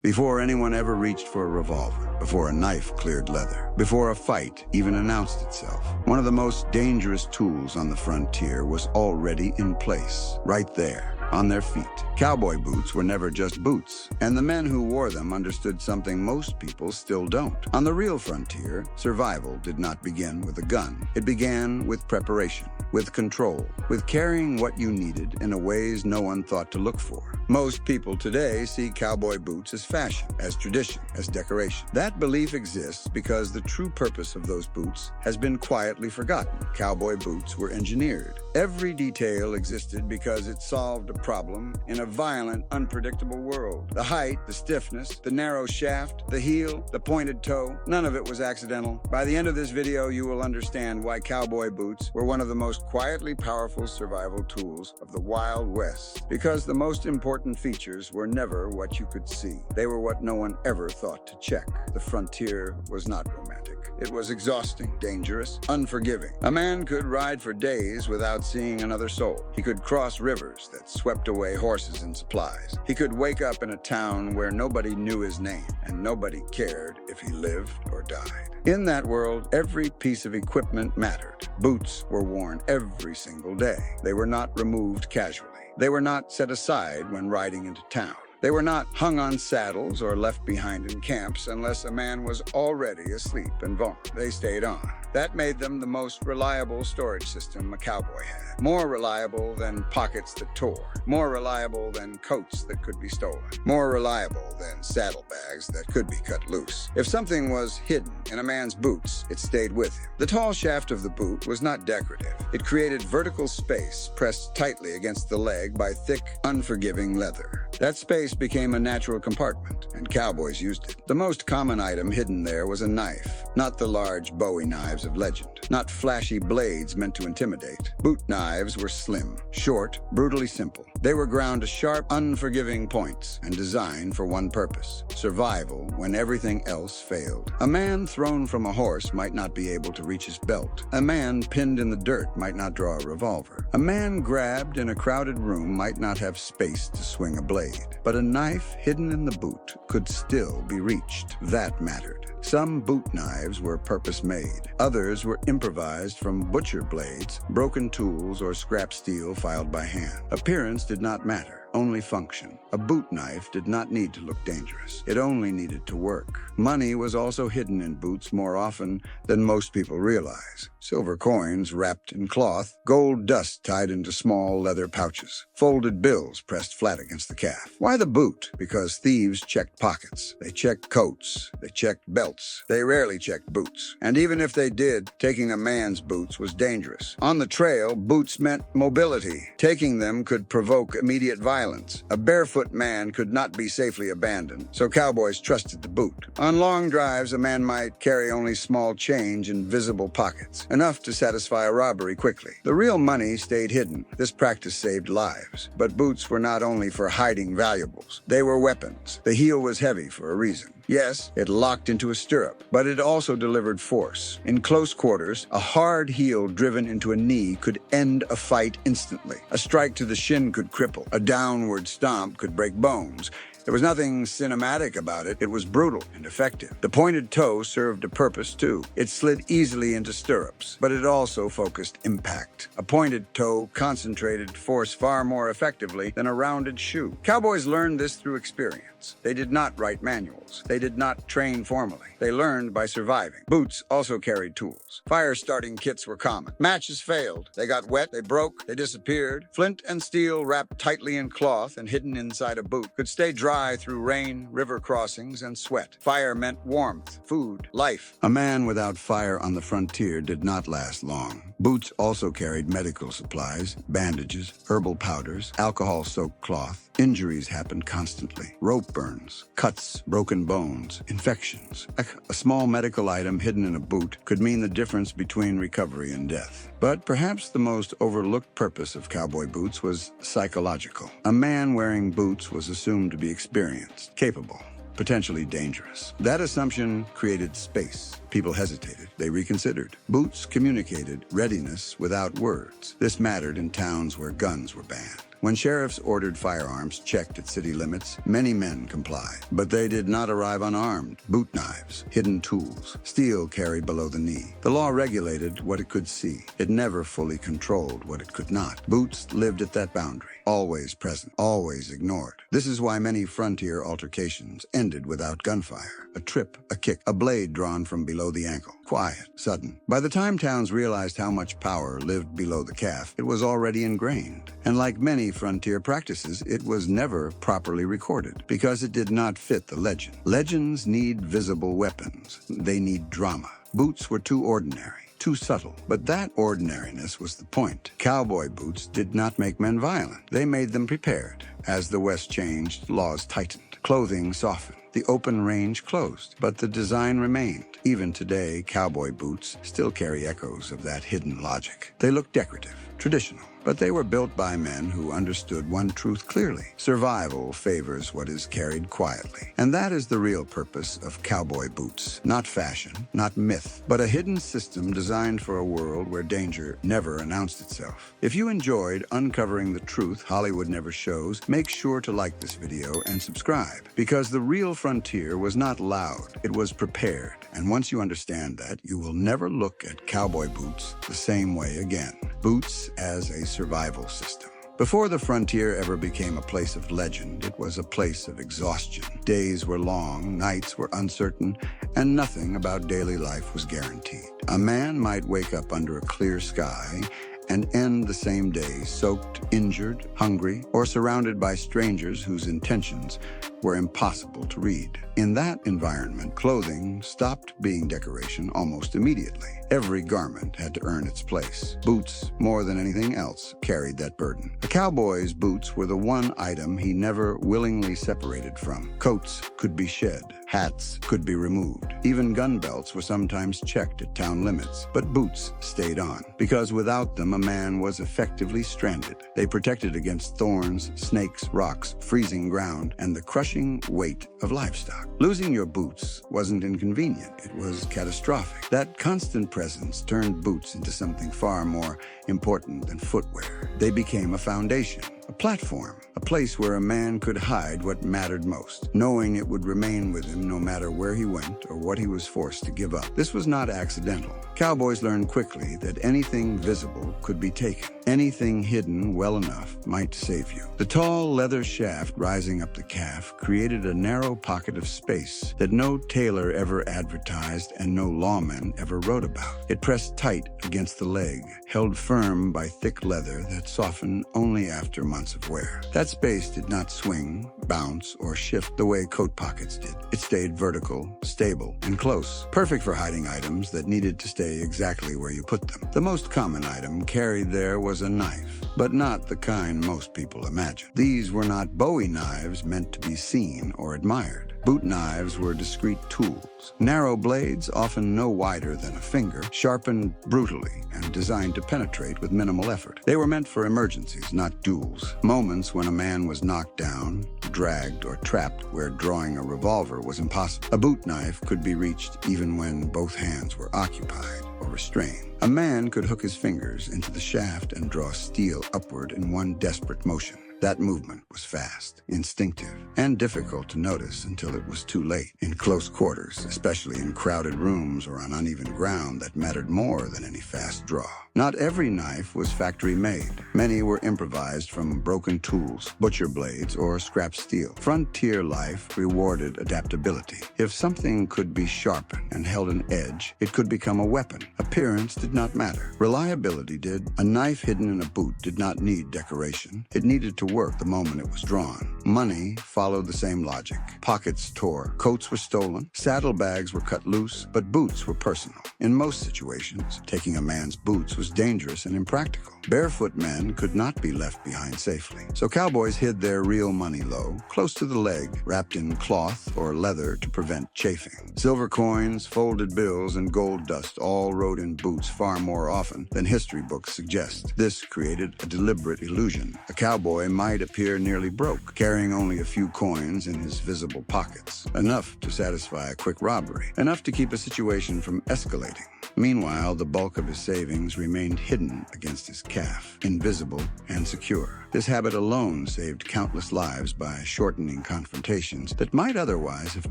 Before anyone ever reached for a revolver, before a knife cleared leather, before a fight even announced itself, one of the most dangerous tools on the frontier was already in place, right there, on their feet. Cowboy boots were never just boots, and the men who wore them understood something most people still don't. On the real frontier, survival did not begin with a gun. It began with preparation, with control, with carrying what you needed in a ways no one thought to look for. Most people today see cowboy boots as fashion, as tradition, as decoration. That belief exists because the true purpose of those boots has been quietly forgotten. Cowboy boots were engineered. Every detail existed because it solved a problem in a violent, unpredictable world. The height, the stiffness, the narrow shaft, the heel, the pointed toe, none of it was accidental. By the end of this video, you will understand why cowboy boots were one of the most quietly powerful survival tools of the Wild West. Because the most important features were never what you could see. They were what no one ever thought to check. The frontier was not romantic. It was exhausting, dangerous, unforgiving. A man could ride for days without seeing another soul. He could cross rivers that swept away horses and supplies. He could wake up in a town where nobody knew his name and nobody cared if he lived or died. In that world, every piece of equipment mattered. Boots were worn every single day. They were not removed casually. They were not set aside when riding into town. They were not hung on saddles or left behind in camps unless a man was already asleep and vulnerable. They stayed on. That made them the most reliable storage system a cowboy had. More reliable than pockets that tore. More reliable than coats that could be stolen. More reliable than saddlebags that could be cut loose. If something was hidden in a man's boots, it stayed with him. The tall shaft of the boot was not decorative. It created vertical space pressed tightly against the leg by thick, unforgiving leather. That space became a natural compartment, and cowboys used it. The most common item hidden there was a knife, not the large Bowie knives of legend, not flashy blades meant to intimidate. Boot knives were slim, short, brutally simple. They were ground to sharp, unforgiving points and designed for one purpose: survival when everything else failed. A man thrown from a horse might not be able to reach his belt. A man pinned in the dirt might not draw a revolver. A man grabbed in a crowded room might not have space to swing a blade. But a knife hidden in the boot could still be reached. That mattered. Some boot knives were purpose-made. Others were improvised from butcher blades, broken tools, or scrap steel filed by hand. Appearance did not matter, only function. A boot knife did not need to look dangerous. It only needed to work. Money was also hidden in boots more often than most people realize. Silver coins wrapped in cloth, gold dust tied into small leather pouches, folded bills pressed flat against the calf. Why the boot? Because thieves checked pockets. They checked coats. They checked belts. They rarely checked boots. And even if they did, taking a man's boots was dangerous. On the trail, boots meant mobility. Taking them could provoke immediate violence. A barefoot man could not be safely abandoned, so cowboys trusted the boot. On long drives, a man might carry only small change in visible pockets, enough to satisfy a robbery quickly. The real money stayed hidden. This practice saved lives. But boots were not only for hiding valuables. They were weapons. The heel was heavy for a reason. Yes, it locked into a stirrup, but it also delivered force. In close quarters, a hard heel driven into a knee could end a fight instantly. A strike to the shin could cripple. A downward stomp could break bones. There was nothing cinematic about it. It was brutal and effective. The pointed toe served a purpose, too. It slid easily into stirrups, but it also focused impact. A pointed toe concentrated force far more effectively than a rounded shoe. Cowboys learned this through experience. They did not write manuals. They did not train formally. They learned by surviving. Boots also carried tools. Fire-starting kits were common. Matches failed. They got wet, they broke, they disappeared. Flint and steel wrapped tightly in cloth and hidden inside a boot could stay dry through rain, river crossings, and sweat. Fire meant warmth, food, life. A man without fire on the frontier did not last long. Boots also carried medical supplies, bandages, herbal powders, alcohol-soaked cloth. Injuries happened constantly. Rope burns, cuts, broken bones, infections. A small medical item hidden in a boot could mean the difference between recovery and death. But perhaps the most overlooked purpose of cowboy boots was psychological. A man wearing boots was assumed to be experienced, capable, potentially dangerous. That assumption created space. People hesitated. They reconsidered. Boots communicated readiness without words. This mattered in towns where guns were banned. When sheriffs ordered firearms checked at city limits, many men complied. But they did not arrive unarmed. Boot knives, hidden tools, steel carried below the knee. The law regulated what it could see. It never fully controlled what it could not. Boots lived at that boundary, always present, always ignored. This is why many frontier altercations ended without gunfire. A trip, a kick, a blade drawn from below the ankle. Quiet, sudden. By the time towns realized how much power lived below the calf, it was already ingrained. And like many frontier practices, it was never properly recorded because it did not fit the legend. Legends need visible weapons. They need drama. Boots were too ordinary, too subtle. But that ordinariness was the point. Cowboy boots did not make men violent. They made them prepared. As the West changed, laws tightened. Clothing softened. The open range closed, but the design remained. Even today, cowboy boots still carry echoes of that hidden logic. They look decorative, traditional, but they were built by men who understood one truth clearly. Survival favors what is carried quietly. And that is the real purpose of cowboy boots. Not fashion, not myth, but a hidden system designed for a world where danger never announced itself. If you enjoyed uncovering the truth Hollywood never shows, make sure to like this video and subscribe. Because the real frontier was not loud, it was prepared. And once you understand that, you will never look at cowboy boots the same way again. Boots as a survival system. Before the frontier ever became a place of legend, it was a place of exhaustion. Days were long, nights were uncertain, and nothing about daily life was guaranteed. A man might wake up under a clear sky and end the same day soaked, injured, hungry, or surrounded by strangers whose intentions were impossible to read. In that environment, clothing stopped being decoration almost immediately. Every garment had to earn its place. Boots, more than anything else, carried that burden. A cowboy's boots were the one item he never willingly separated from. Coats could be shed. Hats could be removed. Even gun belts were sometimes checked at town limits. But boots stayed on, because without them, a man was effectively stranded. They protected against thorns, snakes, rocks, freezing ground, and the crushing weight of livestock. Losing your boots wasn't inconvenient. It was catastrophic. That constant presence turned boots into something far more important than footwear. They became a foundation, a platform, a place where a man could hide what mattered most, knowing it would remain with him no matter where he went or what he was forced to give up. This was not accidental. Cowboys learned quickly that anything visible could be taken. Anything hidden well enough might save you. The tall leather shaft rising up the calf created a narrow pocket of space that no tailor ever advertised and no lawman ever wrote about. It pressed tight against the leg, held firm by thick leather that softened only after months of wear. That space did not swing, bounce, or shift the way coat pockets did. It stayed vertical, stable, and close, perfect for hiding items that needed to stay exactly where you put them. The most common item carried there was a knife, but not the kind most people imagine. These were not Bowie knives meant to be seen or admired. Boot knives were discreet tools. Narrow blades, often no wider than a finger, sharpened brutally and designed to penetrate with minimal effort. They were meant for emergencies, not duels. Moments when a man was knocked down, dragged, or trapped where drawing a revolver was impossible. A boot knife could be reached even when both hands were occupied or restrained. A man could hook his fingers into the shaft and draw steel upward in one desperate motion. That movement was fast, instinctive, and difficult to notice until it was too late. In close quarters, especially in crowded rooms or on uneven ground, that mattered more than any fast draw. Not every knife was factory-made. Many were improvised from broken tools, butcher blades, or scrap steel. Frontier life rewarded adaptability. If something could be sharpened and held an edge, it could become a weapon. Appearance did not matter. Reliability did. A knife hidden in a boot did not need decoration. It needed to work the moment it was drawn. Money followed the same logic. Pockets tore, coats were stolen, saddlebags were cut loose, but boots were personal. In most situations, taking a man's boots was dangerous and impractical. Barefoot men could not be left behind safely. So cowboys hid their real money low, close to the leg, wrapped in cloth or leather to prevent chafing. Silver coins, folded bills, and gold dust all rode in boots far more often than history books suggest. This created a deliberate illusion. A cowboy might appear nearly broke, carrying only a few coins in his visible pockets, enough to satisfy a quick robbery, enough to keep a situation from escalating. Meanwhile, the bulk of his savings remained hidden against his calf, invisible and secure. This habit alone saved countless lives by shortening confrontations that might otherwise have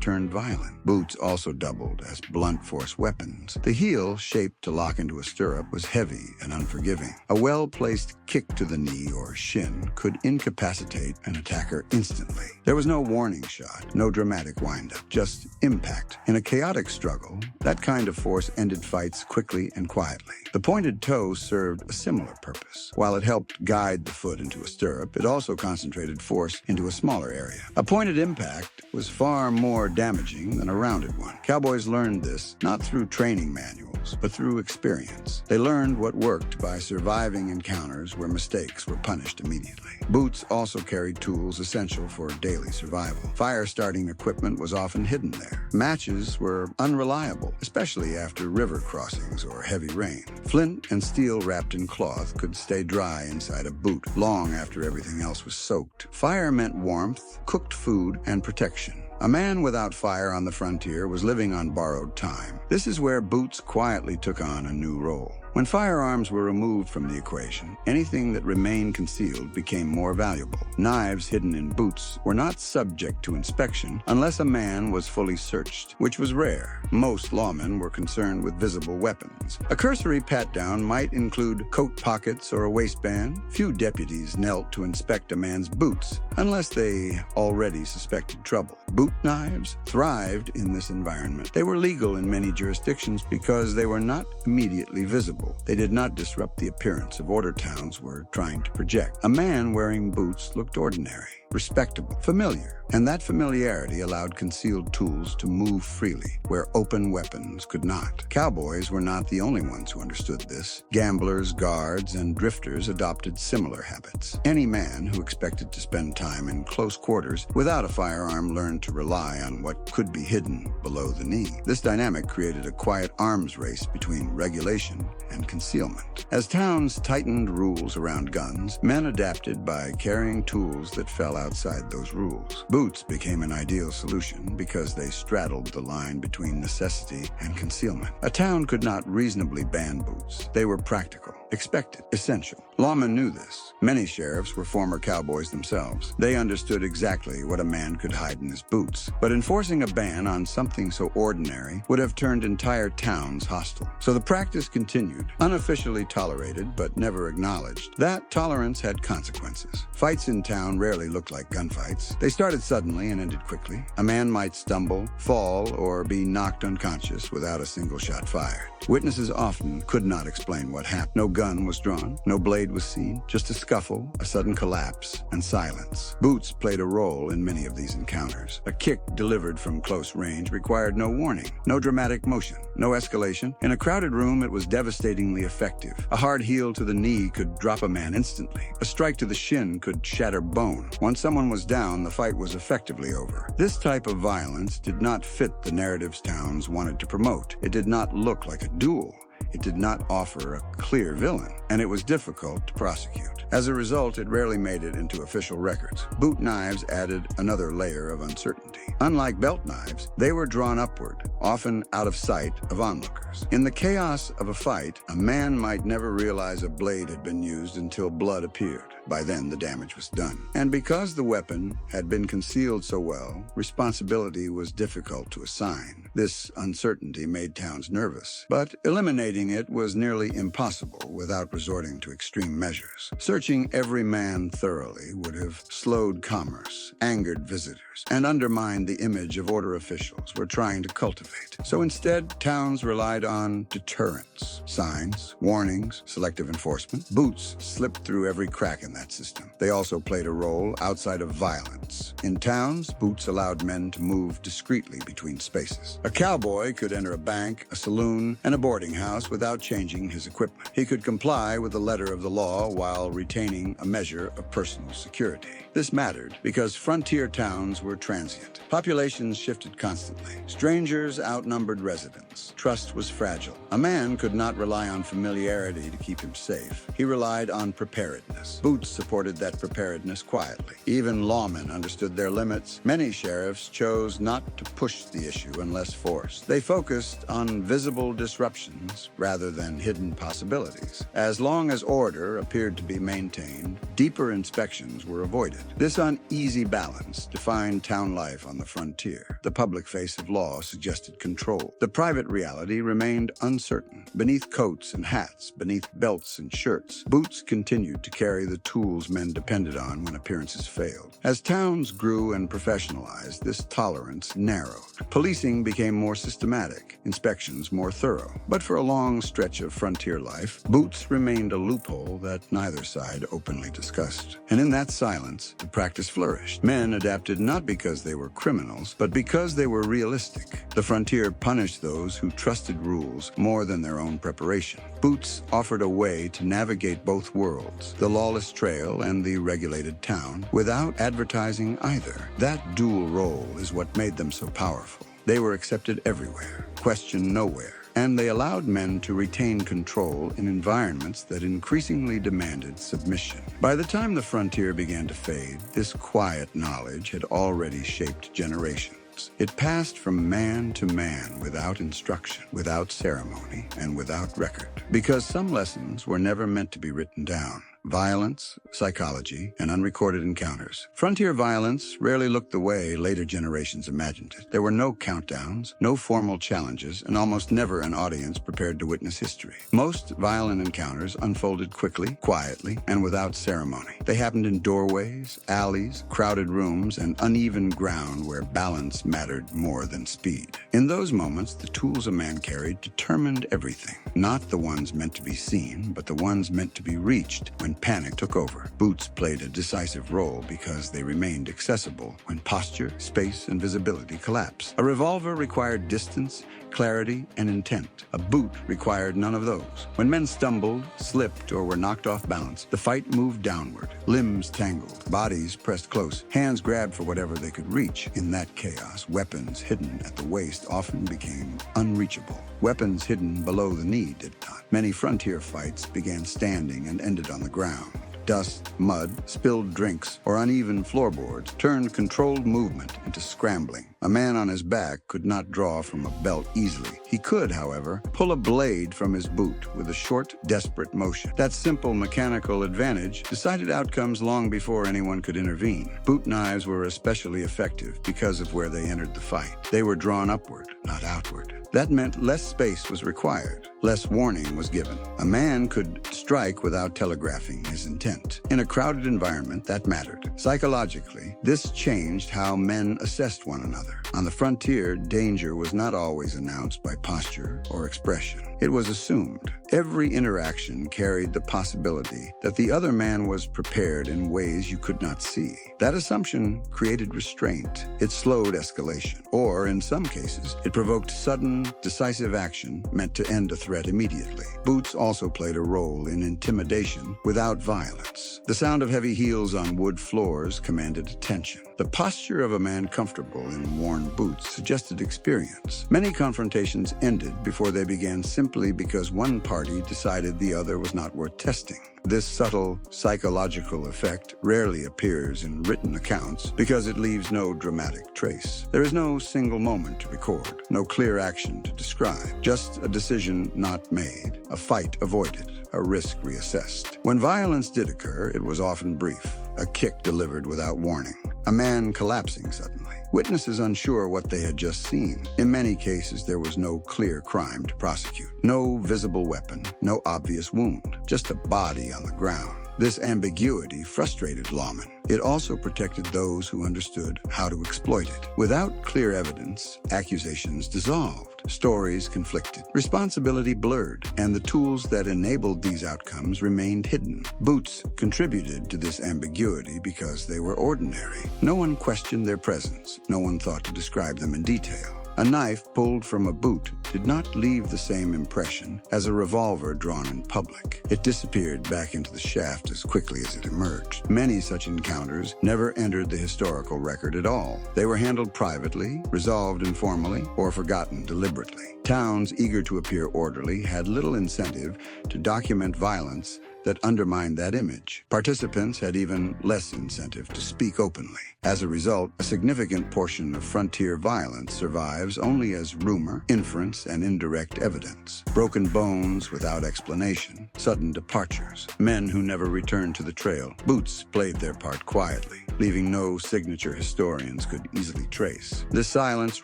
turned violent. Boots also doubled as blunt force weapons. The heel, shaped to lock into a stirrup, was heavy and unforgiving. A well-placed kick to the knee or shin could incapacitate an attacker instantly. There was no warning shot, no dramatic wind-up, just impact. In a chaotic struggle, that kind of force ended fights quickly and quietly. The pointed toe served a similar purpose. While it helped guide the foot into a stirrup, it also concentrated force into a smaller area. A pointed impact was far more damaging than a rounded one. Cowboys learned this not through training manuals, but through experience. They learned what worked by surviving encounters where mistakes were punished immediately. Boots also carried tools essential for daily survival. Fire-starting equipment was often hidden there. Matches were unreliable, especially after river crossings or heavy rain. Flint and steel wrapped in cloth could stay dry inside a boot long after everything else was soaked. Fire meant warmth, cooked food, and protection. A man without fire on the frontier was living on borrowed time. This is where boots quietly took on a new role. When firearms were removed from the equation, anything that remained concealed became more valuable. Knives hidden in boots were not subject to inspection unless a man was fully searched, which was rare. Most lawmen were concerned with visible weapons. A cursory pat-down might include coat pockets or a waistband. Few deputies knelt to inspect a man's boots unless they already suspected trouble. Boot knives thrived in this environment. They were legal in many jurisdictions because they were not immediately visible. They did not disrupt the appearance of order towns were trying to project. A man wearing boots looked ordinary, respectable, familiar, and that familiarity allowed concealed tools to move freely where open weapons could not. Cowboys were not the only ones who understood this. Gamblers, guards, and drifters adopted similar habits. Any man who expected to spend time in close quarters without a firearm learned to rely on what could be hidden below the knee. This dynamic created a quiet arms race between regulation and concealment. As towns tightened rules around guns, men adapted by carrying tools that fell outside those rules. Boots became an ideal solution because they straddled the line between necessity and concealment. A town could not reasonably ban boots. They were practical, expected, essential. Lawmen knew this. Many sheriffs were former cowboys themselves. They understood exactly what a man could hide in his boots. But enforcing a ban on something so ordinary would have turned entire towns hostile. So the practice continued, unofficially tolerated but never acknowledged. That tolerance had consequences. Fights in town rarely looked like gunfights. They started suddenly and ended quickly. A man might stumble, fall, or be knocked unconscious without a single shot fired. Witnesses often could not explain what happened. No gun was drawn, no blade was seen, just a scuffle, a sudden collapse, and silence. Boots played a role in many of these encounters. A kick delivered from close range required no warning, no dramatic motion, no escalation. In a crowded room, it was devastatingly effective. A hard heel to the knee could drop a man instantly. A strike to the shin could shatter bone. Once someone was down, the fight was effectively over. This type of violence did not fit the narratives towns wanted to promote. It did not look like a duel. It did not offer a clear villain, and it was difficult to prosecute. As a result, it rarely made it into official records. Boot knives added another layer of uncertainty. Unlike belt knives, they were drawn upward, often out of sight of onlookers. In the chaos of a fight, a man might never realize a blade had been used until blood appeared. By then, the damage was done. And because the weapon had been concealed so well, responsibility was difficult to assign. This uncertainty made towns nervous, but eliminating it was nearly impossible without resorting to extreme measures. Searching every man thoroughly would have slowed commerce, angered visitors, and undermined the image of order officials were trying to cultivate. So instead, towns relied on deterrence, signs, warnings, selective enforcement. Boots slipped through every crack in that system. They also played a role outside of violence. In towns, boots allowed men to move discreetly between spaces. A cowboy could enter a bank, a saloon, and a boarding house without changing his equipment. He could comply with the letter of the law while retaining a measure of personal security. This mattered because frontier towns were transient. Populations shifted constantly. Strangers outnumbered residents. Trust was fragile. A man could not rely on familiarity to keep him safe. He relied on preparedness. Boots supported that preparedness quietly. Even lawmen understood their limits. Many sheriffs chose not to push the issue unless forced. They focused on visible disruptions rather than hidden possibilities. As long as order appeared to be maintained, deeper inspections were avoided. This uneasy balance defined town life on the frontier. The public face of law suggested control. The private reality remained uncertain. Beneath coats and hats, beneath belts and shirts, Boots continued to carry the tools men depended on when appearances failed. As towns grew and professionalized, this tolerance narrowed. Policing became more systematic, inspections more thorough. But for a long stretch of frontier life, Boots remained a loophole that neither side openly discussed. And in that silence, the practice flourished. Men adapted not because they were criminals, but because they were realistic. The frontier punished those who trusted rules more than their own preparation. Boots offered a way to navigate both worlds, the lawless trail and the regulated town, without advertising either. That dual role is what made them so powerful. They were accepted everywhere, questioned nowhere, and they allowed men to retain control in environments that increasingly demanded submission. By the time the frontier began to fade, this quiet knowledge had already shaped generations. It passed from man to man without instruction, without ceremony, and without record. Because some lessons were never meant to be written down. Violence, psychology, and unrecorded encounters. Frontier violence rarely looked the way later generations imagined it. There were no countdowns, no formal challenges, and almost never an audience prepared to witness history. Most violent encounters unfolded quickly, quietly, and without ceremony. They happened in doorways, alleys, crowded rooms, and uneven ground where balance mattered more than speed. In those moments, the tools a man carried determined everything. Not the ones meant to be seen, but the ones meant to be reached when panic took over. Boots played a decisive role because they remained accessible when posture, space, and visibility collapsed. A revolver required distance, clarity, and intent. A boot required none of those. When men stumbled, slipped, or were knocked off balance, the fight moved downward. Limbs tangled, bodies pressed close, hands grabbed for whatever they could reach. In that chaos, weapons hidden at the waist often became unreachable. Weapons hidden below the knee did not. Many frontier fights began standing and ended on the ground. Dust, mud, spilled drinks, or uneven floorboards turned controlled movement into scrambling. A man on his back could not draw from a belt easily. He could, however, pull a blade from his boot with a short, desperate motion. That simple mechanical advantage decided outcomes long before anyone could intervene. Boot knives were especially effective because of where they entered the fight. They were drawn upward, not outward. That meant less space was required, less warning was given. A man could strike without telegraphing his intent. In a crowded environment, that mattered. Psychologically, this changed how men assessed one another. On the frontier, danger was not always announced by posture or expression. It was assumed. Every interaction carried the possibility that the other man was prepared in ways you could not see. That assumption created restraint. It slowed escalation. Or, in some cases, it provoked sudden, decisive action meant to end a threat immediately. Boots also played a role in intimidation without violence. The sound of heavy heels on wood floors commanded attention. The posture of a man comfortable in worn boots suggested experience. Many confrontations ended before they began simply because one party decided the other was not worth testing. This subtle psychological effect rarely appears in written accounts because it leaves no dramatic trace. There is no single moment to record, no clear action to describe, just a decision not made, a fight avoided, a risk reassessed. When violence did occur, it was often brief, a kick delivered without warning, a man collapsing suddenly, witnesses unsure what they had just seen. In many cases, there was no clear crime to prosecute, no visible weapon, no obvious wound, just a body on the ground. This ambiguity frustrated lawmen. It also protected those who understood how to exploit it. Without clear evidence, accusations dissolved. Stories conflicted, responsibility blurred, and the tools that enabled these outcomes remained hidden. Boots contributed to this ambiguity because they were ordinary. No one questioned their presence. No one thought to describe them in detail. A knife pulled from a boot did not leave the same impression as a revolver drawn in public. It disappeared back into the shaft as quickly as it emerged. Many such encounters never entered the historical record at all. They were handled privately, resolved informally, or forgotten deliberately. Towns eager to appear orderly had little incentive to document violence that undermined that image. Participants had even less incentive to speak openly. As a result, a significant portion of frontier violence survives only as rumor, inference, and indirect evidence. Broken bones without explanation, sudden departures, men who never returned to the trail. Boots played their part quietly, leaving no signature historians could easily trace. This silence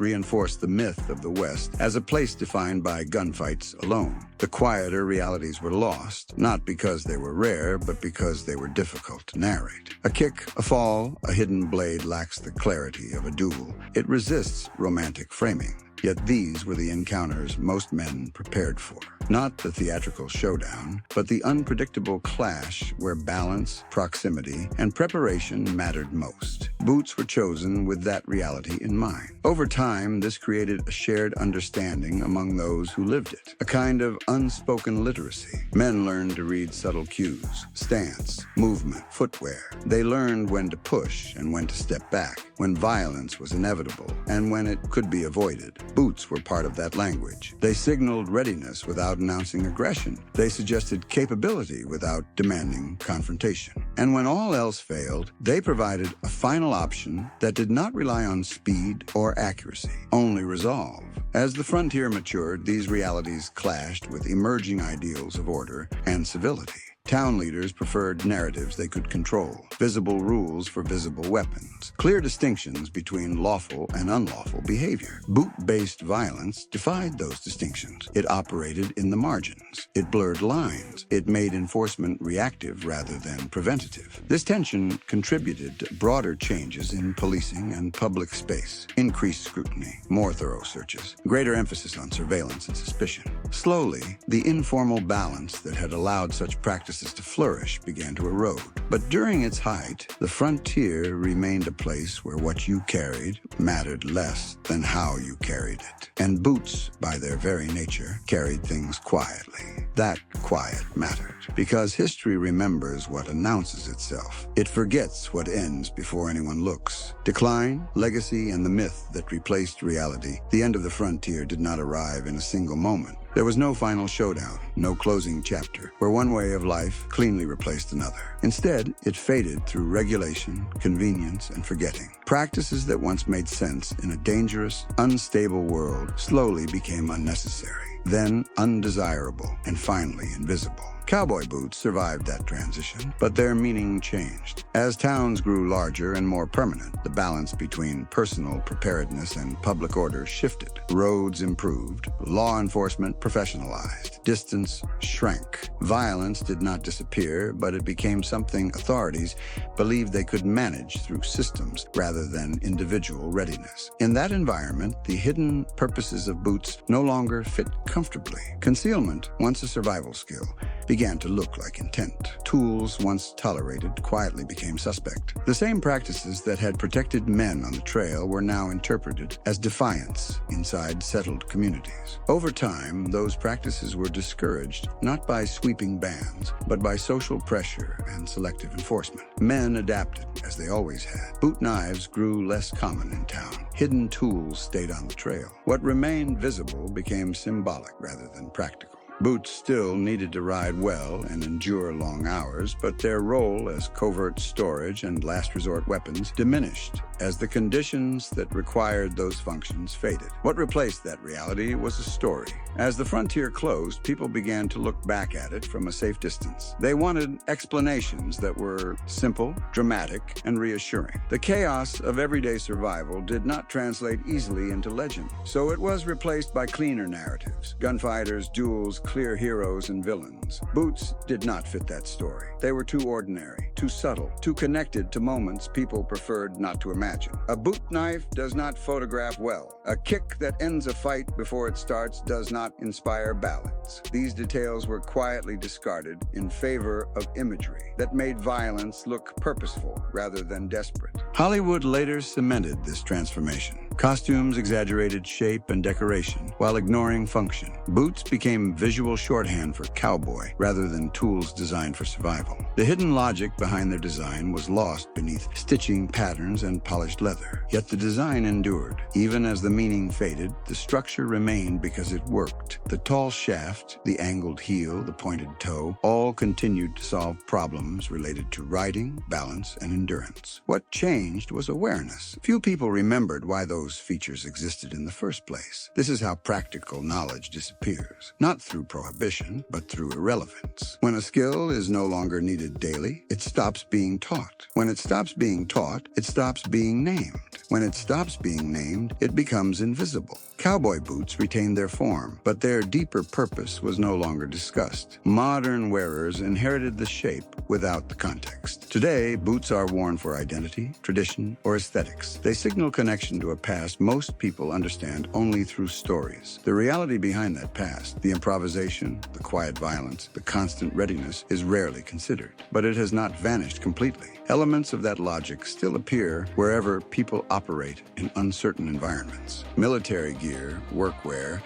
reinforced the myth of the West as a place defined by gunfights alone. The quieter realities were lost, not because they were rare, but because they were difficult to narrate. A kick, a fall, a hidden blade lacks the clarity of a duel. It resists romantic framing. Yet these were the encounters most men prepared for. Not the theatrical showdown, but the unpredictable clash where balance, proximity, and preparation mattered most. Boots were chosen with that reality in mind. Over time, this created a shared understanding among those who lived it, a kind of unspoken literacy. Men learned to read subtle cues, stance, movement, footwear. They learned when to push and when to step back, when violence was inevitable and when it could be avoided. Boots were part of that language. They signaled readiness without announcing aggression. They suggested capability without demanding confrontation. And when all else failed, they provided a final option that did not rely on speed or accuracy, only resolve. As the frontier matured, these realities clashed with emerging ideals of order and civility. Town leaders preferred narratives they could control, visible rules for visible weapons, clear distinctions between lawful and unlawful behavior. Boot-based violence defied those distinctions. It operated in the margins. It blurred lines. It made enforcement reactive rather than preventative. This tension contributed to broader changes in policing and public space. Increased scrutiny, more thorough searches, greater emphasis on surveillance and suspicion. Slowly, the informal balance that had allowed such practices to flourish began to erode. But during its height, the frontier remained a place where what you carried mattered less than how you carried it. And boots, by their very nature, carried things quietly. That quiet mattered, because history remembers what announces itself. It forgets what ends before anyone looks. Decline, legacy, and the myth that replaced reality. The end of the frontier did not arrive in a single moment. There was no final showdown, no closing chapter, where one way of life cleanly replaced another. Instead, it faded through regulation, convenience, and forgetting. Practices that once made sense in a dangerous, unstable world slowly became unnecessary, then undesirable, and finally invisible. Cowboy boots survived that transition, but their meaning changed. As towns grew larger and more permanent, the balance between personal preparedness and public order shifted. Roads improved, law enforcement professionalized, distance shrank. Violence did not disappear, but it became something authorities believed they could manage through systems rather than individual readiness. In that environment, the hidden purposes of boots no longer fit comfortably. Concealment, once a survival skill, began to look like intent. Tools, once tolerated, quietly became suspect. The same practices that had protected men on the trail were now interpreted as defiance inside settled communities. Over time, those practices were discouraged, not by sweeping bans, but by social pressure and selective enforcement. Men adapted, as they always had. Boot knives grew less common in town. Hidden tools stayed on the trail. What remained visible became symbolic rather than practical. Boots still needed to ride well and endure long hours, but their role as covert storage and last resort weapons diminished as the conditions that required those functions faded. What replaced that reality was a story. As the frontier closed, people began to look back at it from a safe distance. They wanted explanations that were simple, dramatic, and reassuring. The chaos of everyday survival did not translate easily into legend, so it was replaced by cleaner narratives: gunfighters, duels, clear heroes and villains. Boots did not fit that story. They were too ordinary, too subtle, too connected to moments people preferred not to imagine. A boot knife does not photograph well. A kick that ends a fight before it starts does not inspire ballad. methods. These details were quietly discarded in favor of imagery that made violence look purposeful rather than desperate. Hollywood later cemented this transformation. Costumes exaggerated shape and decoration while ignoring function. Boots became visual shorthand for cowboy rather than tools designed for survival. The hidden logic behind their design was lost beneath stitching patterns and polished leather. Yet the design endured. Even as the meaning faded, the structure remained because it worked. The tall shaft, the angled heel, the pointed toe, all continued to solve problems related to riding, balance, and endurance. What changed was awareness. Few people remembered why those features existed in the first place. This is how practical knowledge disappears. Not through prohibition, but through irrelevance. When a skill is no longer needed daily, it stops being taught. When it stops being taught, it stops being named. When it stops being named, it becomes invisible. Cowboy boots retained their form, but their deeper purpose was no longer discussed. Modern wearers inherited the shape without the context. Today, boots are worn for identity, tradition, or aesthetics. They signal connection to a past most people understand only through stories. The reality behind that past, the improvisation, the quiet violence, the constant readiness, is rarely considered. But it has not vanished completely. Elements of that logic still appear wherever people operate in uncertain environments. Military gear, workwear,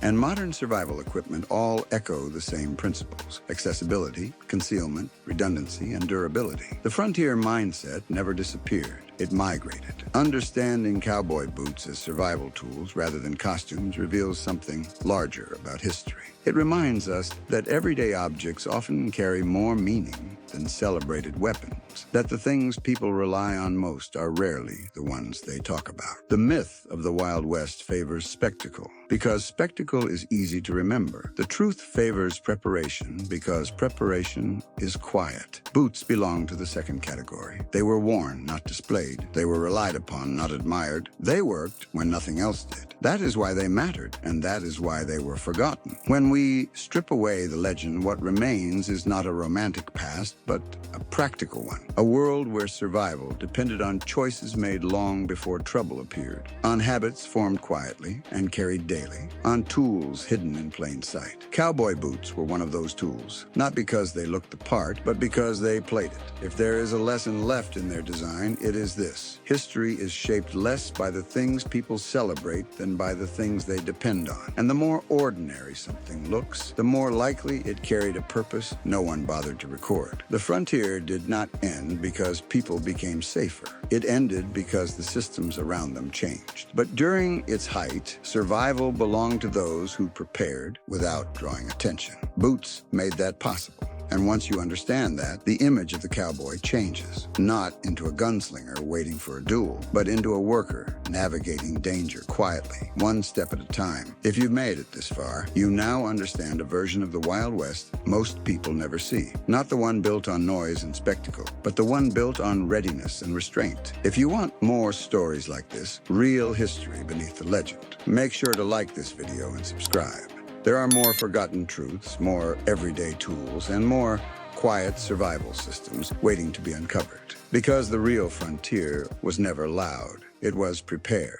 and modern survival equipment all echo the same principles: accessibility, concealment, redundancy, and durability. The frontier mindset never disappeared. It migrated. Understanding cowboy boots as survival tools rather than costumes reveals something larger about history. It reminds us that everyday objects often carry more meaning than celebrated weapons, that the things people rely on most are rarely the ones they talk about. The myth of the Wild West favors spectacle because spectacle is easy to remember. The truth favors preparation because preparation is quiet. Boots belong to the second category. They were worn, not displayed. They were relied upon, not admired. They worked when nothing else did. That is why they mattered, and that is why they were forgotten. When we strip away the legend, what remains is not a romantic past, but a practical one. A world where survival depended on choices made long before trouble appeared, on habits formed quietly and carried daily, on tools hidden in plain sight. Cowboy boots were one of those tools, not because they looked the part, but because they played it. If there is a lesson left in their design, it is this: history is shaped less by the things people celebrate than by the things they depend on. And the more ordinary something looks, the more likely it carried a purpose no one bothered to record. The frontier did not end because people became safer. It ended because the systems around them changed. But during its height, survival belonged to those who prepared without drawing attention. Boots made that possible. And once you understand that, the image of the cowboy changes, not into a gunslinger waiting for a duel, but into a worker navigating danger quietly, one step at a time. If you've made it this far, you now understand a version of the Wild West most people never see. Not the one built on noise and spectacle, but the one built on readiness and restraint. If you want more stories like this, real history beneath the legend, make sure to like this video and subscribe. There are more forgotten truths, more everyday tools, and more quiet survival systems waiting to be uncovered. Because the real frontier was never loud, it was prepared.